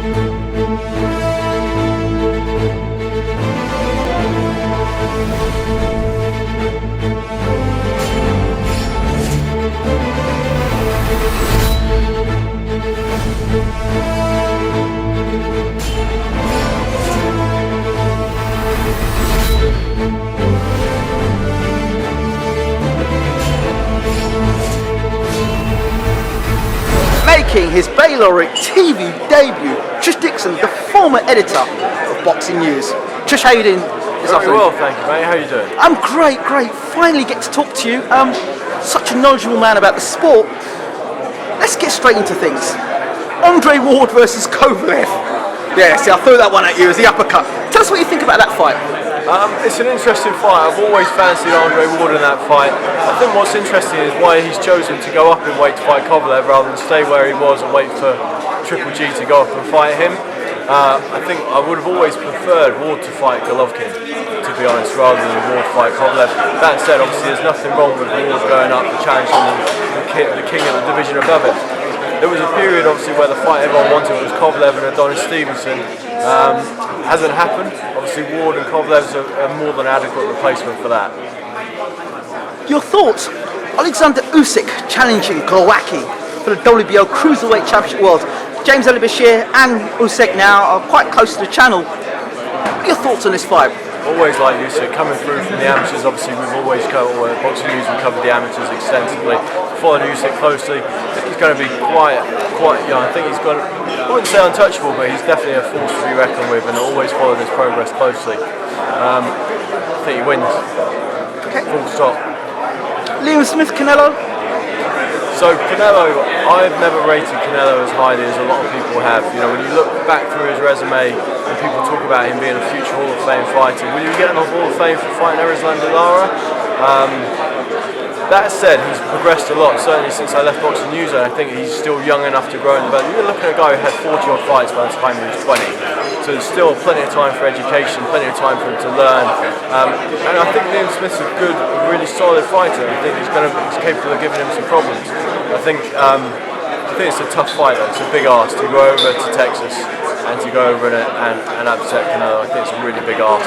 Making his Bayloric TV debut, Dixon, the former editor of Boxing News. Trish, how you doing this afternoon? Very well, thank you, mate. How are you doing? I'm great. Finally get to talk to you. Such a knowledgeable man about the sport. Let's get straight into things. Andre Ward versus Kovalev. Yeah, see, I threw that one at you as the uppercut. Tell us what you think about that fight. It's an interesting fight. I've always fancied Andre Ward in that fight. I think what's interesting is why he's chosen to go up in weight to fight Kovalev rather than stay where he was and wait for Triple G to go up and fight him. I think I would have always preferred Ward to fight Golovkin, to be honest, rather than Ward fight Kovalev. That said, obviously there's nothing wrong with Ward going up and challenging the king of the division above him. There was a period, obviously, where the fight everyone wanted was Kovalev and Adonis Stevenson. Hasn't happened. Obviously, Ward and Kovalev's a more than adequate replacement for that. Your thoughts? Alexander Usyk challenging Glowacki for the WBO Cruiserweight Championship World. James Ali Bashir and Usyk now are quite close to the channel. What are your thoughts on this fight? Always like Usyk, coming through from the amateurs. Obviously, we've always covered Boxing News. We covered the amateurs extensively. Followed Usyk closely. I think he's going to be quite. I think he's got. I wouldn't say untouchable, but he's definitely a force to be reckoned with, and always followed his progress closely. I think he wins. Okay. Full stop. Liam Smith, Canelo. So Canelo, I've never rated Canelo as highly as a lot of people have. You know, when you look back through his resume and people talk about him being a future Hall of Fame fighter, will you get him a Hall of Fame for fighting Erislandy Lara? That said, he's progressed a lot, certainly since I left Boxing News. I think he's still young enough to grow in the development. You're looking at a guy who had 40 odd fights by the time he was 20. So there's still plenty of time for education, plenty of time for him to learn. And I think Liam Smith's a good, really solid fighter. I think he's capable of giving him some problems. I think it's a tough fight though. It's a big ask to go over to Texas and to go over and upset Canelo. I think it's a really big ask.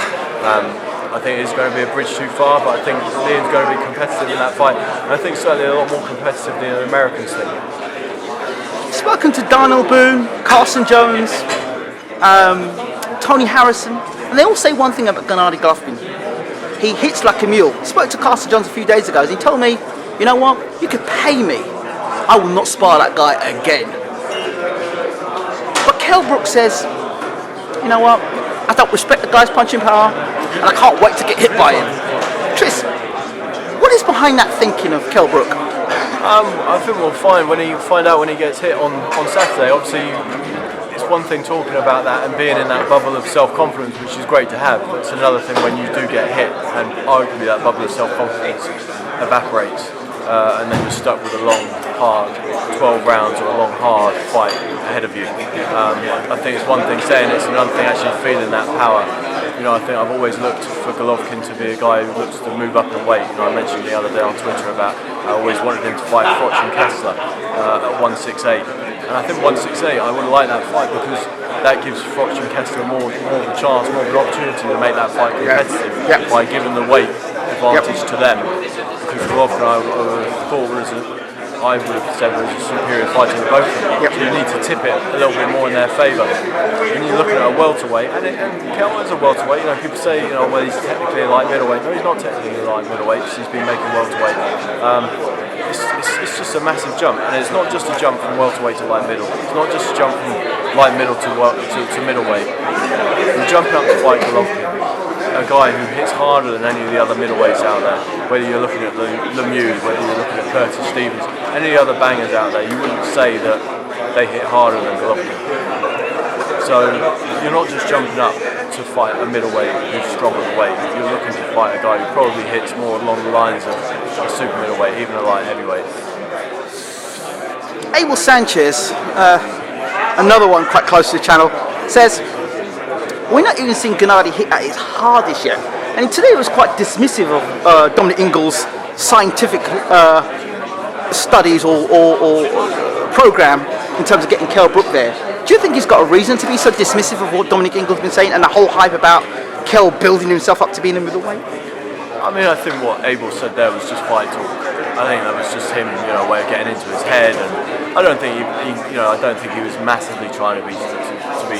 I think it's going to be a bridge too far, but I think Liam's going to be competitive in that fight. And I think certainly a lot more competitive than the Americans think. Spoken to Darnell Boone, Carson Jones, Tony Harrison, and they all say one thing about Gennady Golovkin. He hits like a mule. Spoke to Carson Jones a few days ago. He told me, you know what, you could pay me, I will not spar that guy again. But Kell Brook says, you know what, I don't respect the guy's punching power, and I can't wait to get hit by him. Tris, what is behind that thinking of Kell Brook? I think we'll find out when he gets hit on Saturday. Obviously, it's one thing talking about that and being in that bubble of self-confidence, which is great to have, but it's another thing when you do get hit and arguably that bubble of self-confidence evaporates and then you're stuck with a long, hard 12 rounds or a long, hard fight ahead of you. I think it's one thing saying it's another thing actually feeling that power. You know, I think I've always looked for Golovkin to be a guy who looks to move up in weight. You know, I mentioned the other day on Twitter about I always wanted him to fight Froch Kessler at 168. And I think 168, I would like that fight because that gives Froch Kessler more of a chance, more of an opportunity to make that fight competitive by giving the weight advantage to them. Because Golovkin, I would have said was a superior fighter in both of them. So you need to tip it a little bit more in their favour. When you're looking at a welterweight, and Kell is a welterweight, you know, people say, you know, well, he's technically a light middleweight. No, he's not technically a light middleweight because he's been making welterweight. It's just a massive jump, and it's not just a jump from welterweight to light middle. It's not just a jump from light middle to middleweight. You're jumping up to fight Golovkin, a guy who hits harder than any of the other middleweights out there. Whether you're looking at Lemieux, whether you're looking at Curtis Stevens, any other bangers out there, you wouldn't say that they hit harder than Golovkin. So you're not just jumping up to fight a middleweight who's stronger than weight. You're looking to fight a guy who probably hits more along the lines of a super middleweight, even a light heavyweight. Abel Sanchez, another one quite close to the channel, says, we're not even seeing Gennady hit at his hardest yet. And today was quite dismissive of Dominic Ingles' scientific studies or program in terms of getting Kell Brook there. Do you think he's got a reason to be so dismissive of what Dominic Ingle's been saying and the whole hype about Kell building himself up to being a middleweight? I mean, I think what Abel said there was just fight talk. I think that was just him, way of getting into his head, and I don't think I don't think he was massively trying to be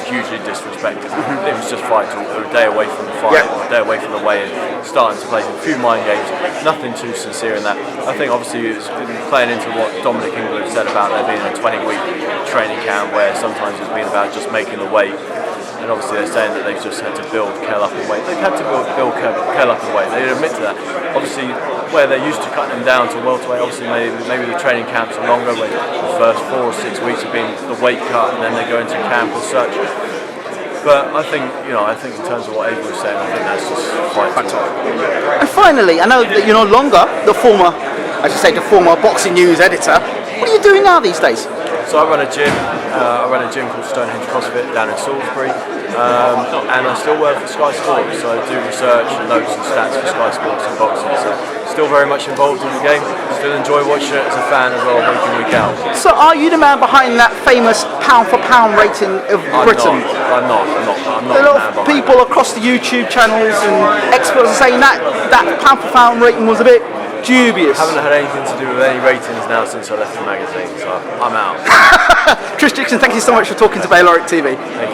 hugely disrespectful. It was just fight talk. They were a day away from the fight, or a day away from the weigh-in, starting to play a few mind games. Nothing too sincere in that. I think obviously it's playing into what Dominic Ingle said about there being a 20-week training camp where sometimes it's been about just making the weight. And obviously they're saying that they've just had to build Kell up in weight. They've had to build Kell up in weight. They admit to that. Obviously, where they're used to cutting him down to welterweight, obviously maybe the training camps are longer, where the first 4 or 6 weeks have been the weight cut, and then they go into camp as such. But I think in terms of what Abel was saying, I think that's just fight talk. And finally, I know that you're no longer the former Boxing News editor. What are you doing now these days? So I run a gym. I run a gym called Stonehenge CrossFit down in Salisbury, and I still work for Sky Sports. So I do research and notes and stats for Sky Sports and boxing. So still very much involved in the game. Still enjoy watching it as a fan as well, week in, week out. So are you the man behind that famous pound-for-pound rating of Britain? I'm not. A lot of people across the YouTube channels and experts are saying that pound-for-pound rating was a bit dubious. I haven't had anything to do with any ratings now since I left the magazine, so I'm out. Chris Dixon, thank you so much for talking to Bayloric TV. Thank you.